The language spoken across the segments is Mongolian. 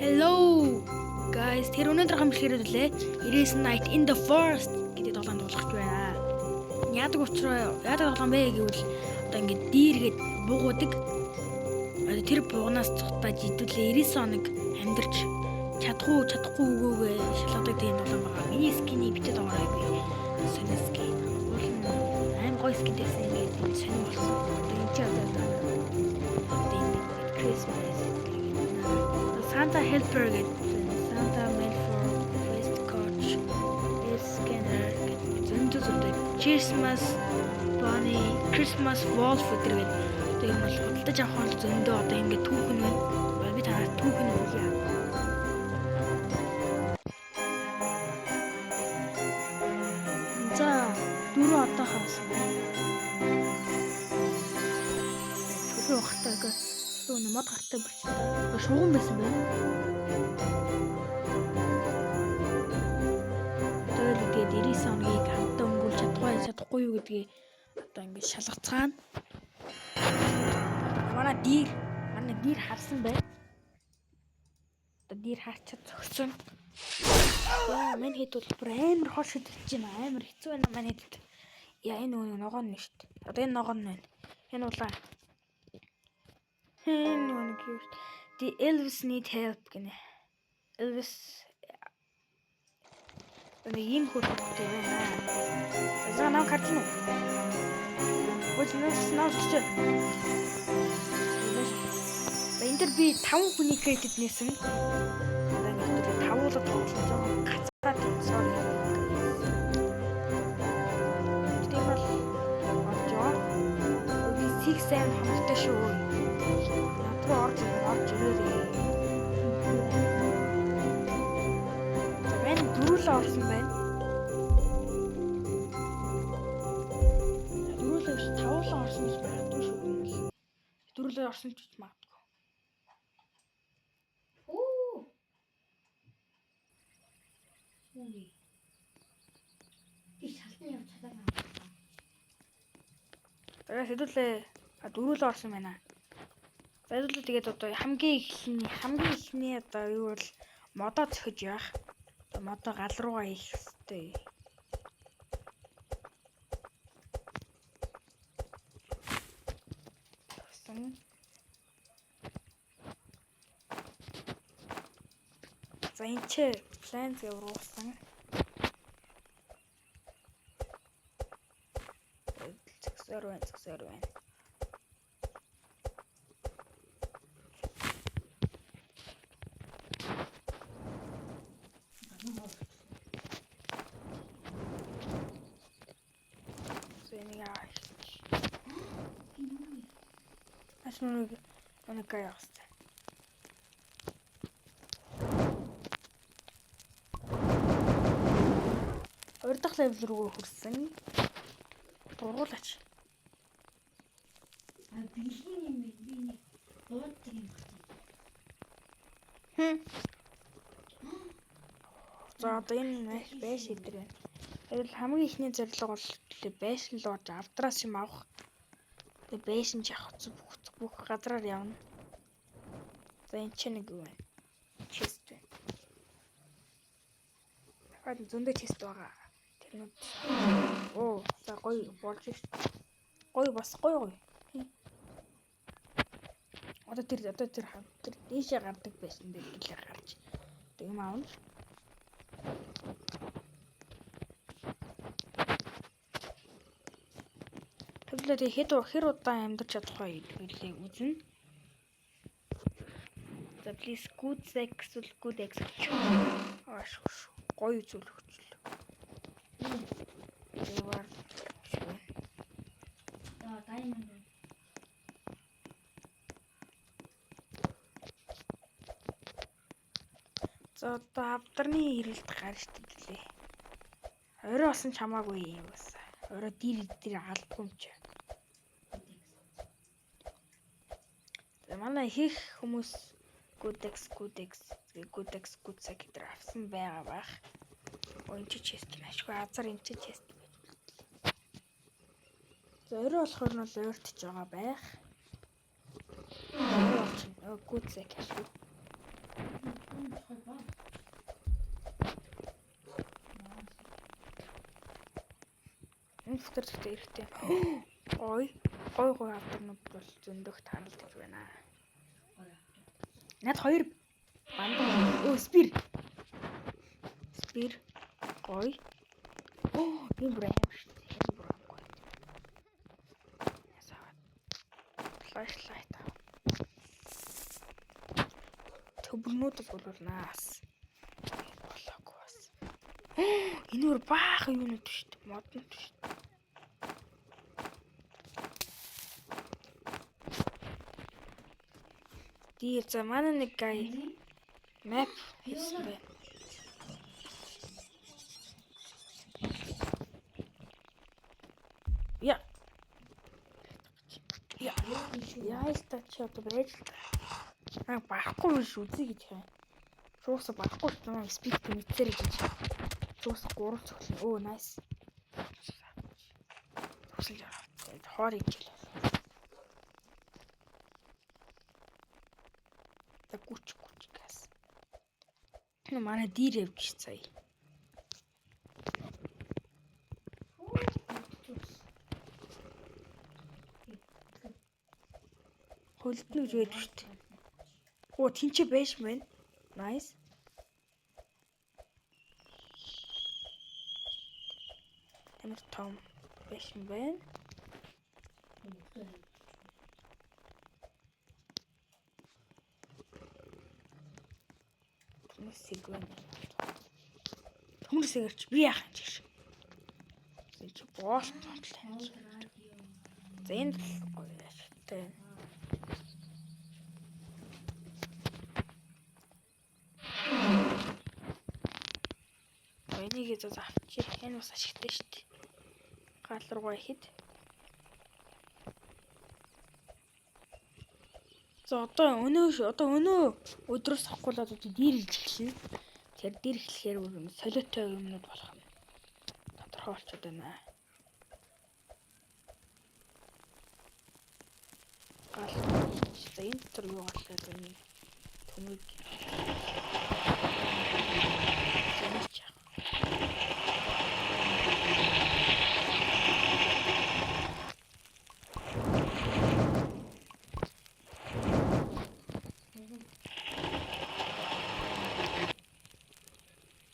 Hello guys, тэр өнөөдөр хамтлагаар үлээ. Erase Night in the Forest гэдэг тоглоом тоглох байна. Яадаг тоглоом бэ гэвэл одоо ингээд дээргээд буугадаг. Тэр буугнаас цухтаж идүүлээ 90 хоног амьдарч чадахгүй өгөөгөө шалгадаг тийм тоглоом байгаа. Миний скины бичээд байгаа би. Сонирски. Аим гоё скин гэсэн ингээд сонир болсон. Одоо энэ ч одоо Christmas. Santa Helper гэдэг Santa Mail for Quest Coach Scanner гэдэг зөндөө Christmas Bunny Christmas Wolf гэдэг тийм бол худалдаж авах зөндөө одоо ингээд түүхэн байна. Би танаас түүхэн өгье. За дөрөв одоо хаасан байна. Чөлөө ухтайгаа мод гартай болчихсон. Шугам байсан байна. Тэгээд 90 хоногийг хамтаа өнгөрүүлж чадахгүй юу гэдгийг одоо ингэж шалгацгаана. Манай дир харсан байна. Одоо дир харчаад зогсон. Яа, мань хэд бол бүр амар хол шидэж байна. Амар хэцүү байна мань хэд. Яа, энэ ногоон нь шүү дээ. Одоо энэ ногоон нь байна. Энэ улаан. The Elvis need help гэнэ. Elvis ийм хөлтэй байна. За нам картину. Наач. Энд би 5 хүний кредит нээсэн. Ингээд 5 улаад тоглосон. Гацаад sorry. Тийм бол оржоо. Би 6 7 хамттай шүү. Орж ирээ. Тэгвэл дөрүлээ орсон байна. Дөрүлээ тавуулаа орсон гэж магадгүй шүү. Дөрүлээ орсон ч гэж магадгүй. Үгүй. Би шалтны явж чадаагаа. Тэгээд хэдүүлээ дөрүлээ орсон байна. Баярлалаа. Тэгээд одоо хамгийн ихний одоо юу бол модоо зөхөж явах. Одоо модоо гал руугаа хийх хэрэгтэй. За энэ ч план зуруулсан. Зөвсөр байна. Нэг яастай. Хоёр дахь левел рүү хүрсэн. Дургуулаач. Бэлгийн юм би нэг дууддаг юм байна. За одоо энэ байш идэр байна. Тэгвэл хамгийн ихний зорилго бол байшин л орж авдраас юм авах. Тэгээ байшин ч авах бүх газраар явна. За энэ ч нэг юу вэ? Чест байна. Хаад зөндөө чест байгаа. Тэрнүүд за гоё болж ш. Гоё бас гоё. Одоо тэр дээшээ гардаг байсан дээр гэлээ гарч. Тэг юм аавна. Тэгэлээ хэр удаан амьдарч чадах вэ гэдгийг үзнэ. За please good sex good execution. Гоё зүйл өгчлөө. Тэгвэр. Diamond. За одоо авдарны ирэлт гарч ирлээ. Орой осон ч хамаагүй юм бас. Орой дир алдгүй юм чи. За манай хийх хүмүүс good sector авсан байгаа бах. Ой чи чест ашгүй азар энэ чи чест. За орой болохоор нь ойртож байгаа байх. Good sector. Энэ футер гэхдээ эрэхтэй. Гой авдарнууд бол зөндөгт харагдаж байна. Над 2 бандаа. Спир. Гой. Энэ бүр аим шүү дээ. Энэ бүр гой. Ясаа. Flashlight. Төбнүүд бол наас. Болоогүй бас. Энэ бүр баахан юунууд шүү дээ. Моднууд шүү дээ. Дий за манай нэг гай map хийсэн байна. Яа л та чи одоо байж л та. Барахгүй биш үзье гэж байна. Шуусаа барахгүй ч намайг спид мэдсээр гэж. Шуус 3 цоглоо. Оо nice. Хүсэл яваа. Хоор ижил. Гүч газ. Манай дир явж сая. Хөлднө гэж байдаг шүү дээ. Оо тэнцээ байж мэн. Nice. Ямар том байж мэн. Сэгвэн. Төмөр сэгэрч би яах юм чи. Чи боолт тотлаа. За энэ гоё ашигтай. Энийг зөө авчи. Энэ бас ашигтай шүү дээ. Гал руугаа ихэд. За одоо өнөө өдрөөс авахгүй л одоо дээрэлж эхэлнэ. Тэгэхээр дээр эхлэхээр солиотой юмнууд болох нь тодорхой болчиход байна. Гал. За энэ дотор юу галаад байна? Төмөг.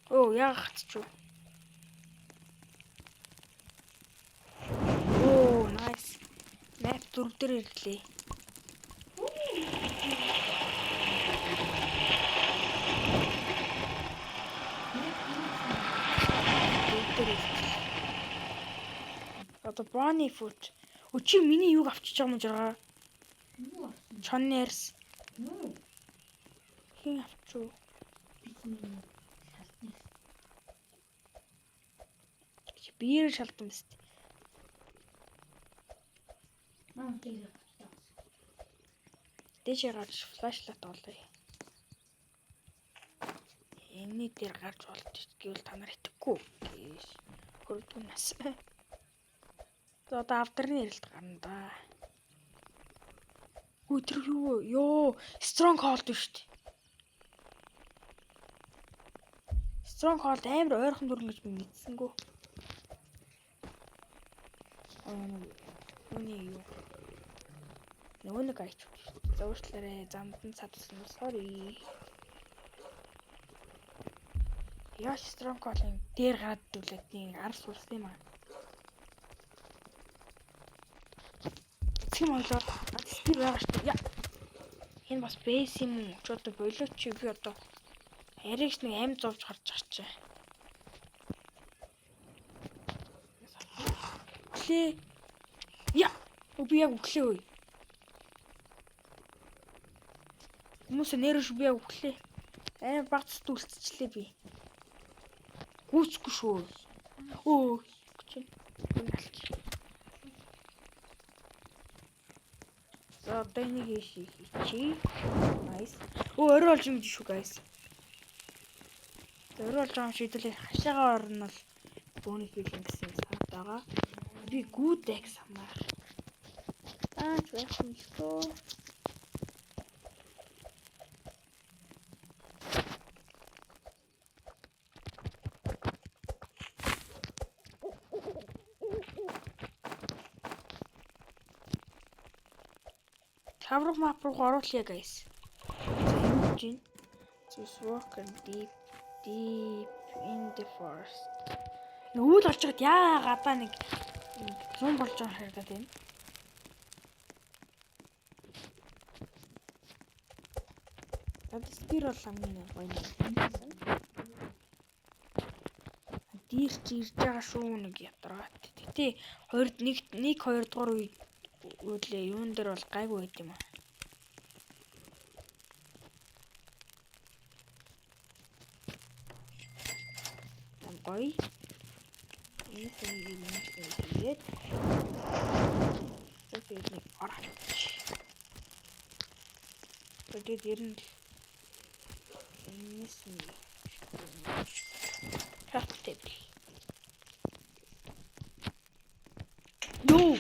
Оо яах ч юу. Оо nice. Map 4 дээр ирлээ. Одоо Bonnie foot. Өчиг миний юуг авчиж байгаа юм жаа. Chonners. Хин авчуу. Биер шалтан биз. Дэжээ гарч флашлайт олъё. Энэний дээр гарч болчих гэвэл та нар итгэхгүй. Хөрдгөнөөс. За одоо авдрын ярилт гарна да. Өдөр юу? Stronghold шүү дээ. Stronghold амар ойрхон дүрэн гэж мэдсэнгүү. Үний юу? Нэг айч. Зуршлаарэ замдан цадсан. Sorry. Яаш Stronghold-ын дээр гараад дүүлээд нэг арс сурсан юм аа. Тийм болоо. Спир байгаа шүү дээ. Энэ бас бэйс юм уу? Ч одоо болооч чи би одоо яригч нэг амь зовж гарч чачаа. Өглөө. Би яг өглөө. Хүмүүс нэрш би яг өглөө. Багц дүүлцчихлээ би. Гүйцэхгүй шүү. Оо. За одоо энийг хийчихье. Nice. Орой болж юм шүү guys. Орой болж байгаа юм шийдэлээ хашаагаа орно бол бөөний хийлэн гэсэн саад байгаа. Би good x хамаар. Welcome to school. Шаврах map руу оруулъя guys. Жин. Just walking deep in the forest. Нүүл олж чад яа гадаа нэг зүүн болж байгаа харагдаад байна. Дир бол хамгийн гоё юм. Дир чи ирж байгаа шүү нэг ятраат. Гэтэ 2 дугаар үйлээ юун дээр бол гайгүй байт юм аа. Гоё. Энэ тэгээд нэг ороо. Тэгээд ерэн энэсэн хаттэв. Нөө,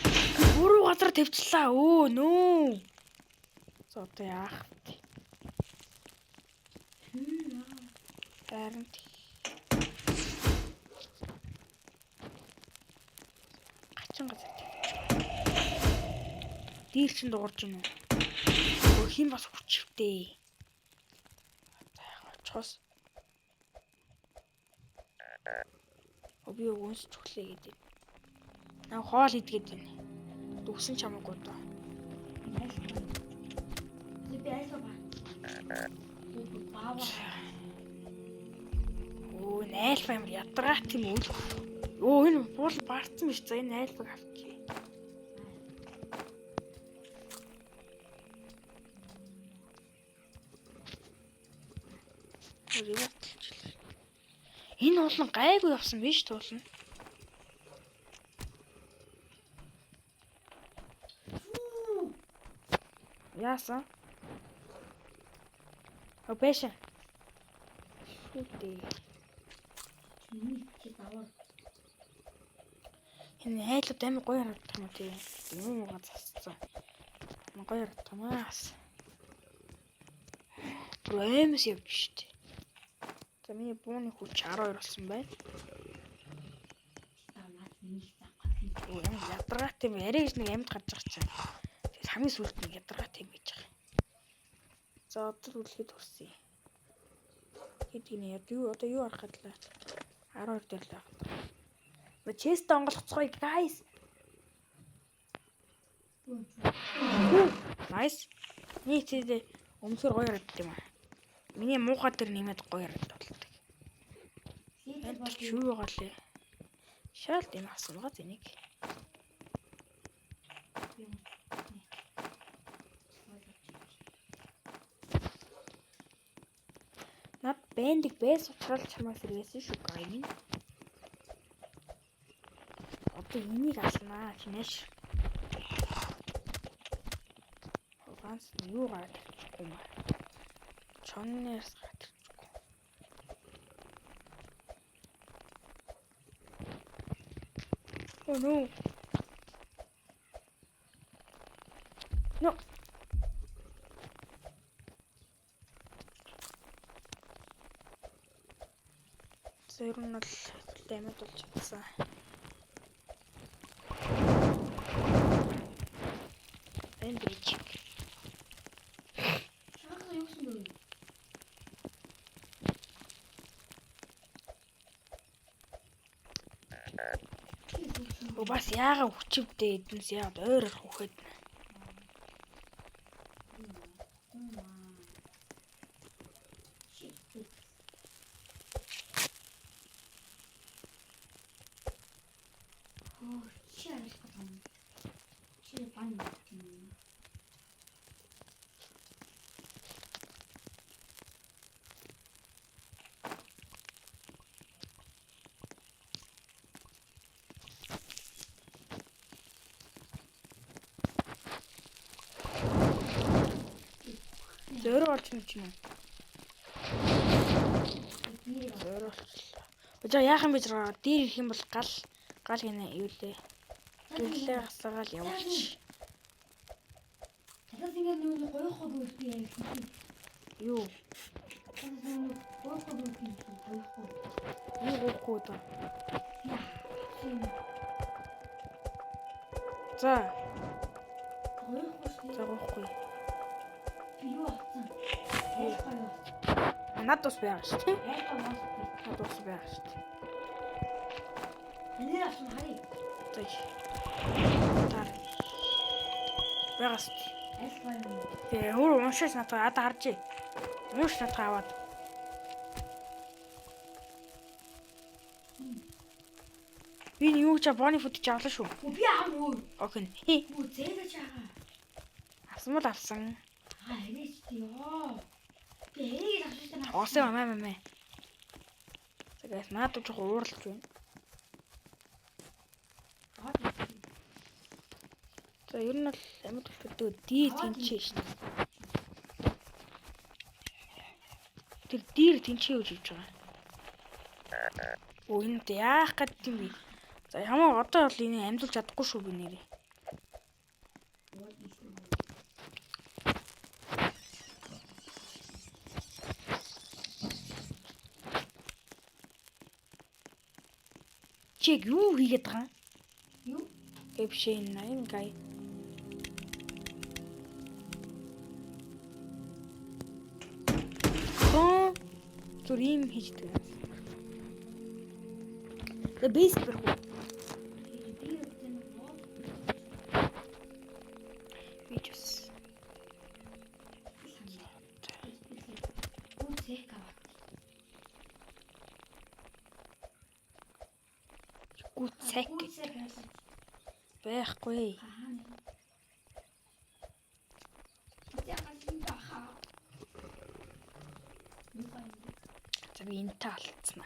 буруу газар тавьчлаа. Өө нөө. За одоо яах вэ? Харин гачин газар. Дир чин дуурж юм уу? Хин бас хүчтэй. Чос. Би өөнс чөглөө гэдэг. Наа хоол идгээд байна. Дүгсэн чамаагүй доо. Би айсаа ба. Оо, найлбай юм ядаргаат юм уу? Оо, энэ буул баарцсан биш. За энэ найлбайг авчих. Энэ уулан гайгүй явсан биш туулна. Яасан? Обэшэ. Шүтээ. Энэ хайлт амин гоё харагдах юм тий. Юу гоо засцсан. Гоё харагдмаас. Прэмс явж штэ. За миний бууны хүч 12 болсон байна. Оо ядаргаат юм яриаг нэг амьд гарч байгаа чинь. Тэгээд хамгийн сүүлд нэг ядаргаат юм гэж байгаа. За одоо үлгээд хүрсэн. Хэдийг нь юу одоо юу арах гэдлээ. 12 дээр л байгаа. Мэ чест онголцгоё guys. Nice. Нийтдээ өмсөр гоё харагддаг юм аа. Миний муухай дээр нэмээд гоё харагддаг. Энэ ч юу байгаа лээ. Шаалт юм асуугаа зэнийг. Над бэндэг бэс утрал чамаас ирсэн шүү гайны. Одоо энийг аснаа чинээш. Ганц юу гараад юм бэ? Чоннээс гараад. Oh no. No. Зөвхөн л дэмэд болж чадсан. Энэ бич. Шахаа юу гэсэн бэ? Бас яага хүчивдээ эднээс яагаад ойроор хөөхөд. Зөөр олж юм чинь. Зөөр олчлаа. Өчөө яах юм бэ зэрэг дээр ирэх юм бол гал гинэ юу лээ. Гэрлээ гасаагаал явуулчих. Дахиад ингэ нэг гоёхоо бүрт яах юм. Юу? Гоёхоо бүрт гоёхоо. Юу гоёхоо доо. За. Гоёхоо. Над ус байгаа шүү дээ. Над ус байгаа шүү дээ. Энэ авсан харъя. Тэг. Тар. Байгаас. Аль байна? Тэгээ өөр уншиж надад ада харж. Унш надад аваад. Би юу ч боны футж авлаа шүү. Би аамуу. Окей. Муу зээлж байгаа. Авсан мал авсан. Арийч ёо. Би эрийг авсан. Оосоо маа. Тэгээс надад жоо ууралж байна. За ер нь бол амьд хөдөө дий тэнчээ шүү дээ. Тэр дийр тэнчээ үжиж байгаа. Оо энэ яах гэдэг юм бэ? За ямар одоо бол энийг амжуулж чадахгүй шүү би нэрээ. Чиг юу хийгээд байгаа юм? Юу? Эпшин 9 гай. Зүр юм хийдэг. The base per хөө. Видеос. Гүцэк байхгүй. Би энэ таалцсан.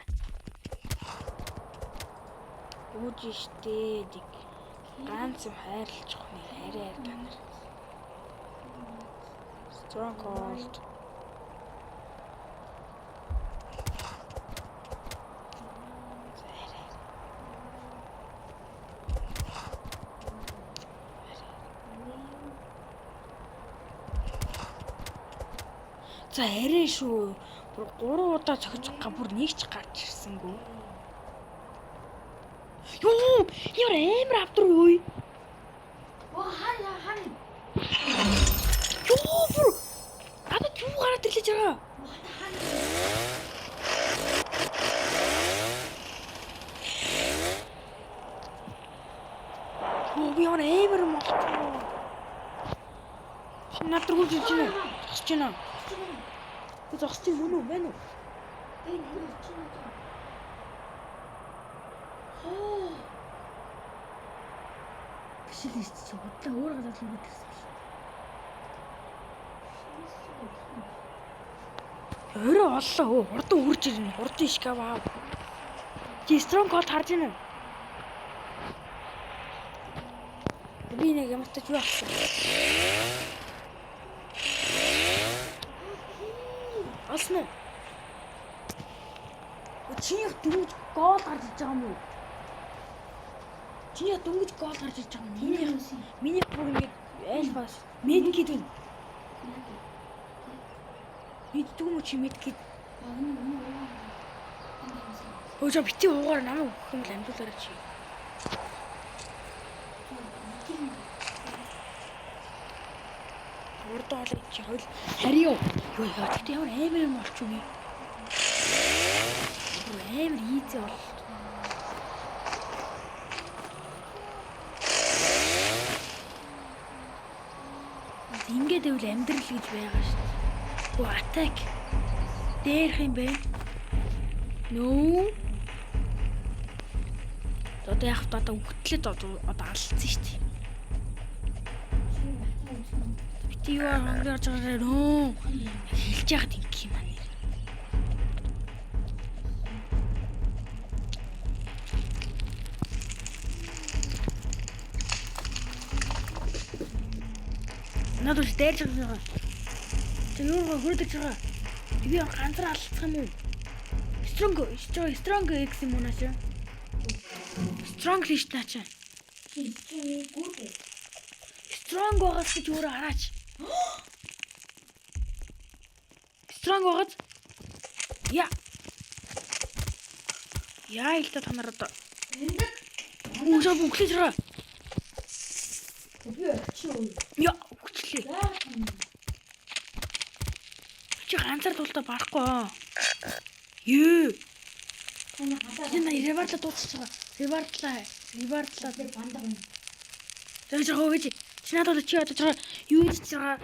Ууж штэ дэг. Ганц юм хайрлаж хохны хараа та нар. Stronghold. За арай шүү. Бүр 3 удаа цохиж байгаа бүр нэг ч гарч ирсэнгүй. Юу! Яар амар авдар юу? Оо хаа. Юу бүр адад юу гараад ирлэж байгаа? Юу би яар амар мохтой. Надад гүйж чинь. Зогсож байна. Зогсож мөн үү байна уу? Энэ чинь. Оо. Бишэл чи бодлоо өөр гадаад л мэдэрсэн шүү. Өөрөө оллоо. Хурдан үрж ирнэ. Хурдан шкаф аа. Чи Stronghold харж байна уу? Би нэг юм тач юу авсан. Аснаа. Чиний дөнгөж гол гарч иж байгаа юм уу? Чиний дөнгөж гол гарч иж байгаа юм. Миний бүр ингэ айлбас медкит үү? Мэддэг юм чи медкит. Өөжөө бити уугаар намайг өгөх юм л амжуулаарай чи. Урдаа олоо чи хойл хариу. Юу яа тэгтээ ямар амар юм болчих юм. Амар ийзээ бол. Ингээд байвал амьдрал гэж байгаа шүү дээ. Оо attack. Дээрх юм бэ? Нөө. Одоо яг одоо өгтлээд одоо алдсан шүү дээ. Бити юу хангаж байгаа нөө. Хэлж яхад ингэх юм аа. Надад ч дайрч байгаа. Тэг юу хөрдөж байгаа. Би ганцаар алдсан юм уу? Strong X юм уу наач? Strong лиш наач. Strong байгаас гэж өөрөө хараач. Strong байгаад. Яа л та нар одоо. Үгүй бүхлэж байгаа. Би очив. Яа, хүчлээ. Чи ганцаар тултаа барахгүй аа. Юу. Таны гадаа Энэ ревардлаа дуусчих байгаа. Ревардлаа. бандаг юм. За жоо гэж. Чи надад чи одоо жоо юу хийж байгаа?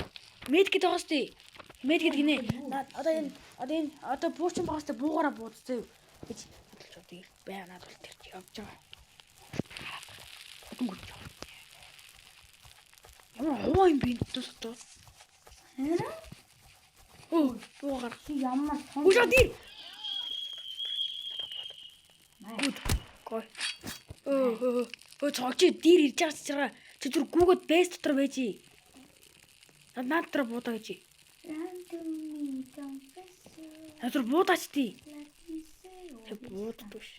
Мед гэдэг байгаа сте. Мед гэдэг нэ. Одоо буучин байгаа сте буугаараа буудцээ. Гэж бодлож одоо бай надад бол тэр явж байгаа. Өнгөж. Ямар хоо юм би тусдаа. Оо, буугаар. Чи ямар том. Ушаа дий. Good. Гой. Цогч дир ирж байгаа чи зүр гүгөд бэс дотор байж. Наад дотор буудаа гэж. Натур буудаач тий. Бууд биш.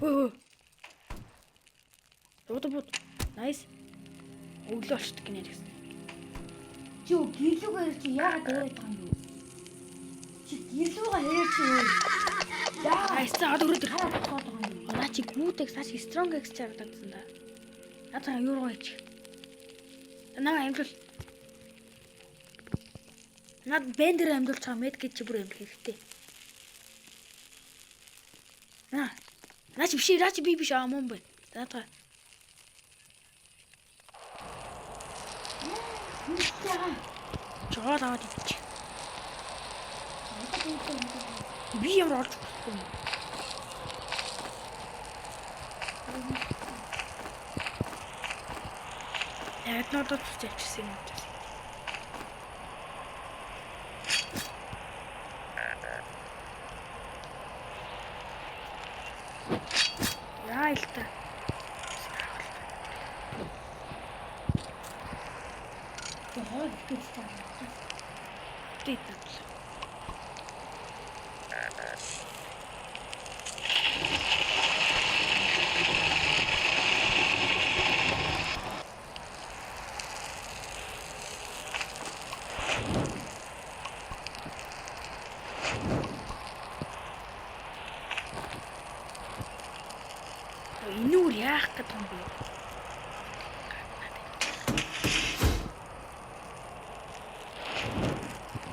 Бууд. Nice. Өглөө очт гинэ гэсэн. Чи гэрлүүгээр чи яагаад дөрөв байгаа юм бэ? Чи гэрлүүгээ хэрэг чи юу? Nice цаад өрөөд. Хараад байгаа юм. Наа чи гүдэг саш strong x чарагдсан да. Натаа юу руу ич. Наа амжил. Наад бендер амжуулж байгаа мед гэж чи бүр амжил хэрэгтэй. Наа чи би биш аа мөн бэ. Натаа. Жоод аваад ич. Би ямар орж юм. Надад чичсэн юм. Яа л та. Яагаад гэж таа. Тэтэ. Инүүр яах гэдэг юм бэ?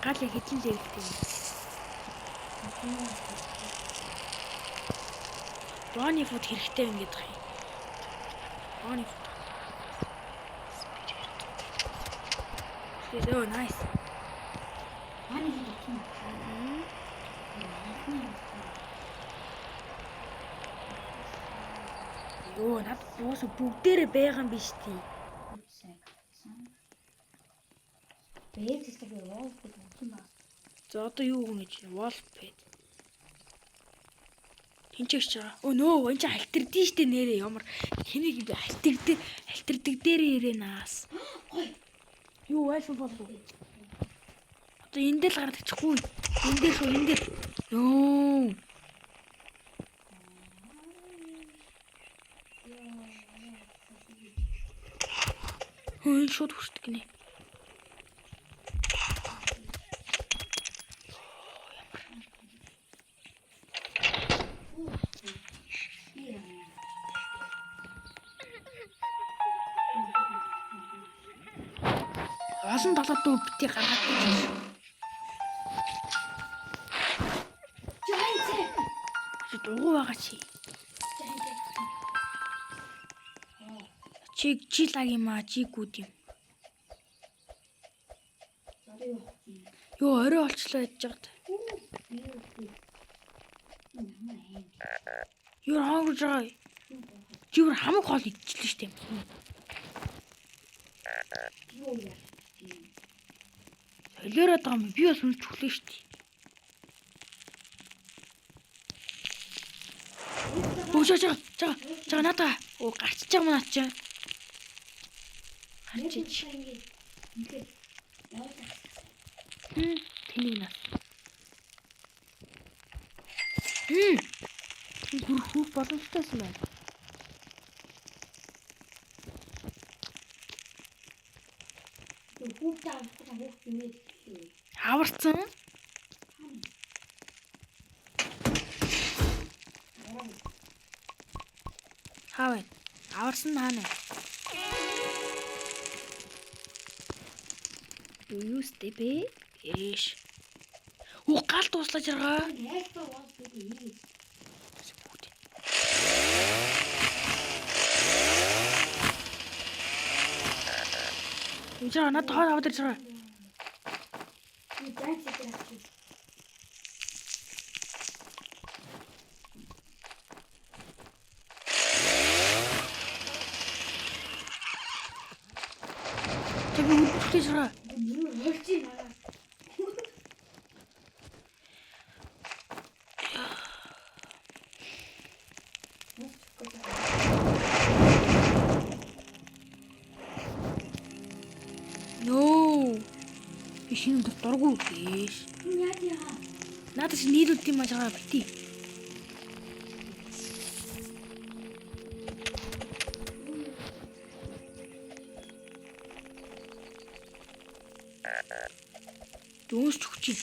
Гал хэдэн левелтэй юм. Бони фуд хэрэгтэй юм гэдэг юм. Бони фуд. Оо nice. Ани хийх юм. Йоо, над уус бүгдээрээ байгаа юм биш тий. Бэжтэй вол гэдэг юм байна. За одоо юу гэнэ чи wallpad. Тинчээч чаа. Өө нөө энэ чи альтердий штэ нэрээ ямар хэнийг би альтердэг дээрээ ирээ наас. Юу айлфул болов. Одоо энэ дээр л гараад ичихгүй. Энэ дээр шүү энэ дээр. Нөө. Хөөе шууд хүртэг гинэ. Олон талаад дөө бити гаргаад байна. Жайцээ. Дугуй байгаа чи. Чи лаг юм аа, чи гүд юм. Йоо, орой олчлоо ядж байгаад. Юу хангаж байгаа. Чи бүр хамаг хоол идчихлээ штеп. Солиороод байгаа юм. Би бас үнч хүлээ штеп. Оо жаа надаа. Оо гарчиж байгаа маа чи. Гарчиж. Тэнийг наа. Гүрхүү боломжтой юм байна. Хаварцсан. Хаваа. Аварсан хаана? Юу степэ? Эш. Хөө гал дуслаж байгаа. Найстаа бол би. Эцэг надад хаад аваад ирж байгаа. Би ганц ирэх. Тэг үлдчихэж байгаа. Юу хөрч юм аа. Нөө. Би шинэ дургу биш. Яа яа. Надад чи нийлүүлт юм аа жагаа бити. Дөөсч хүчи.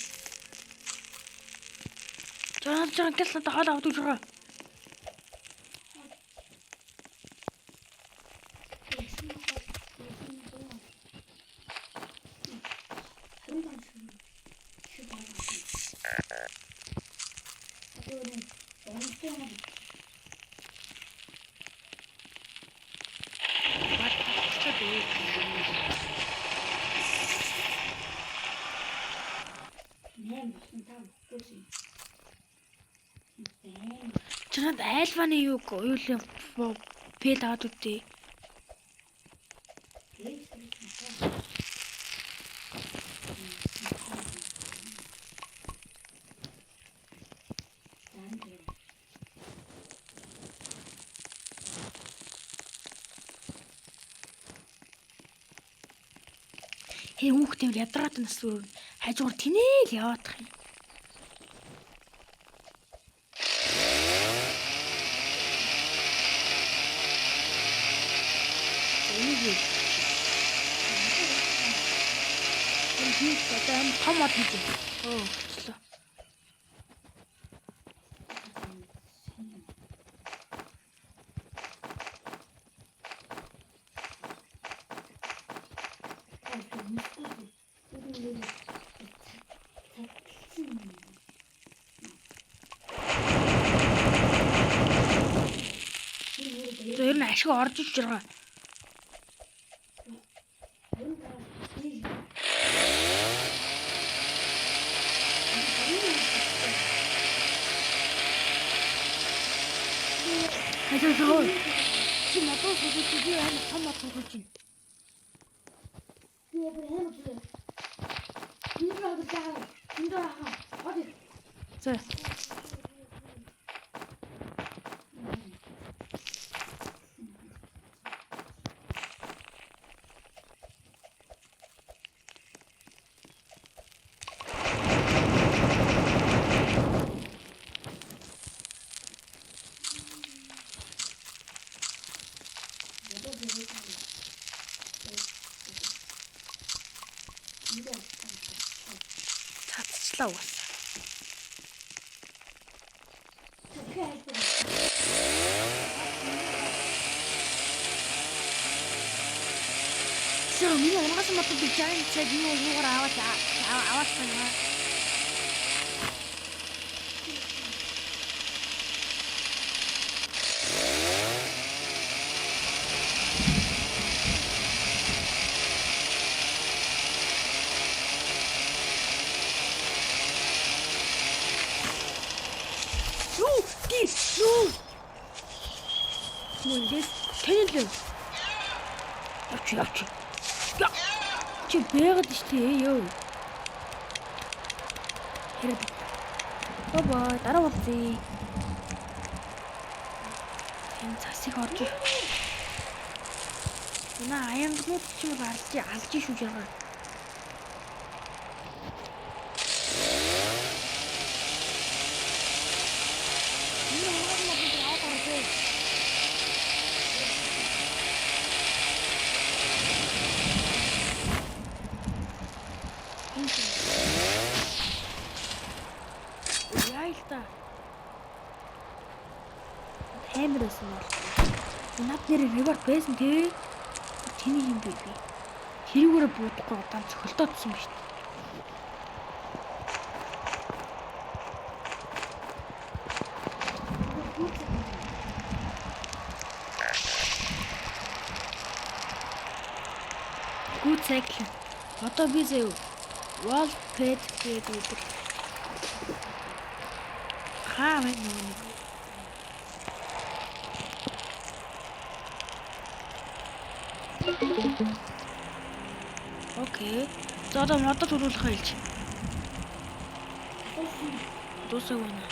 Жаа гэл надад хаад аваад ирж байгаа. Чанад айлваны юу юм пэл аваад үтээ. Хээ хүүхдээ ядраад нас зүр хажуугаар тинээл яваадах юм. Тэм том мод хийж. Оо, болчихлоо. Тэр нь ашиг орж иж байгаа. Хажуу чи надад суулж би амар том мод суулж байна. Би яг хэмээн үү. Энэ рүү даа. Энэ рүү хаа. Оди. За. Цацчлаа бас. Сэр миний унгаас мод би жаан цаг юугаар аваад байна. Мөндөөс тэнэлээ. Авчи. Чи бэгэд штэ ёо. Хэрэг. Бабаа дараа болцъё. Энэ цасыг орж. Наа аянгнууд ч юм алж шүү жагаа. Хэмрэсэн бол. Над нэр ревер байсан тий. Тэний юм бэ би. Тэрүүгээр буудахгүй удаан цохилтоодсон биз дээ. cycle. Одоо би заяа wall pet гэдэг. Хаа мэн нэг. Окей. За одоо модод хөрвүүлэх хэлж. Дуусах байна.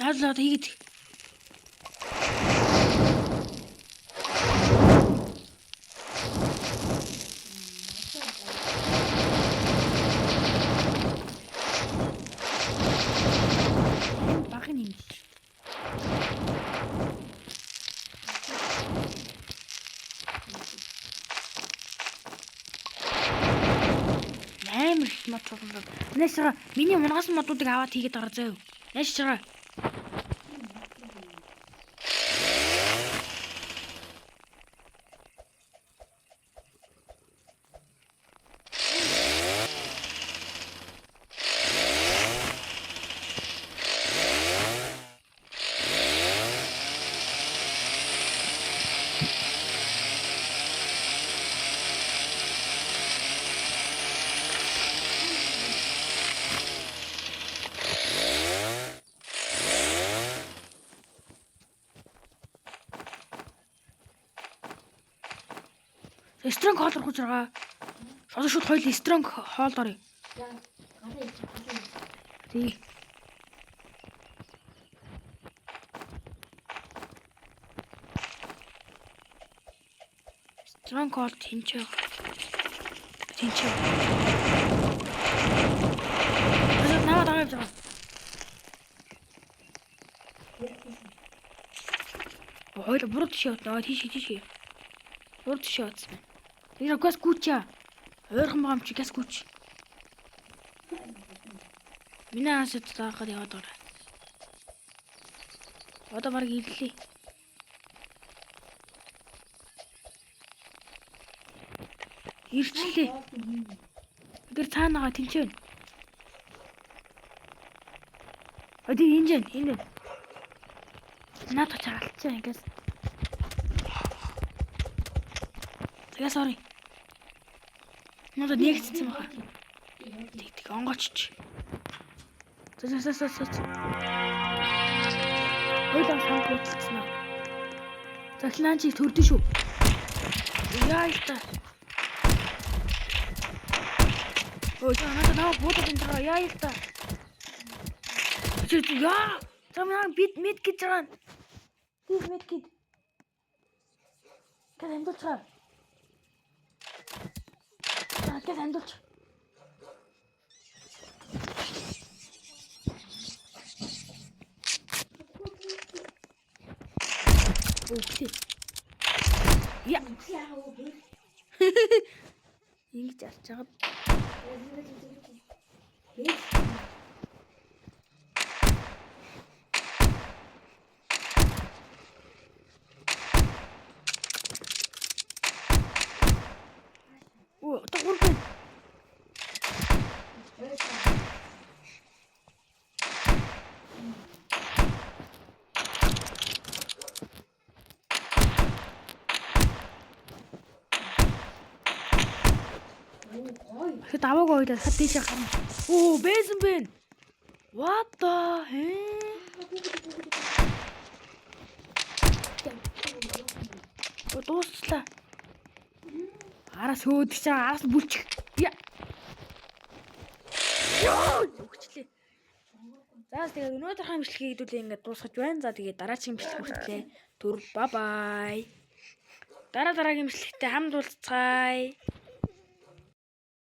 Наадлаад хийгээд. Баг юм. Амар их мод цуглаа. Нэсра миний мунгас модуудыг аваад хийгээд байгаа заяа. Яаш чараа. Strong хоол орох гэж байгаа. Шууд хоёул strong хоол орё. Тий. Strong хоол тэнцээ. Тэнцээ. Наваа даваа яваа. Хоёул буруу тийш яваа. Тийш. Буруу тийш яваадсан. Тэр газ гүчээ. Ойрхон байгаа юм чи газ гүч. Миний хасад таахад яваад байгаа. Одоо баг ирлээ. Ирчлээ. Тэр цаанаага тэнцээ. Өдөө энэ. Надад чагалцсан ингээс. Тэгээ sorry. Надад нэгцсэн баха. Тэг онгоочч. За. Ойлоо хамт болчихсон аа. Заклан чи төрдөн шүү. Яа л та. Ой, надад бодож энэ таа яа л та. Яа! Замаа бит мэд гэж байгаа. Бит мэд гэж. Кэм дочраа. Kes andolch. Окей. Я. Ингэж арч байгаа. Оо, тагурбэн. Даваагаа ойлоо хат тийш гарна. Оо, бэсэн бэн. What the hell? Дуусчлаа. Араас хөөдөж чаа, араас бүлчих. Я. Өгчлээ. За тэгээд өнөөдрийнхөө бичлэгийг хэдүүлээ ингээд дуусгаж байна. За тэгээд дараагийн бичлэг хүртлээ. Бай бай. Дараагийн бичлэгтээ хамт уулзцгаая.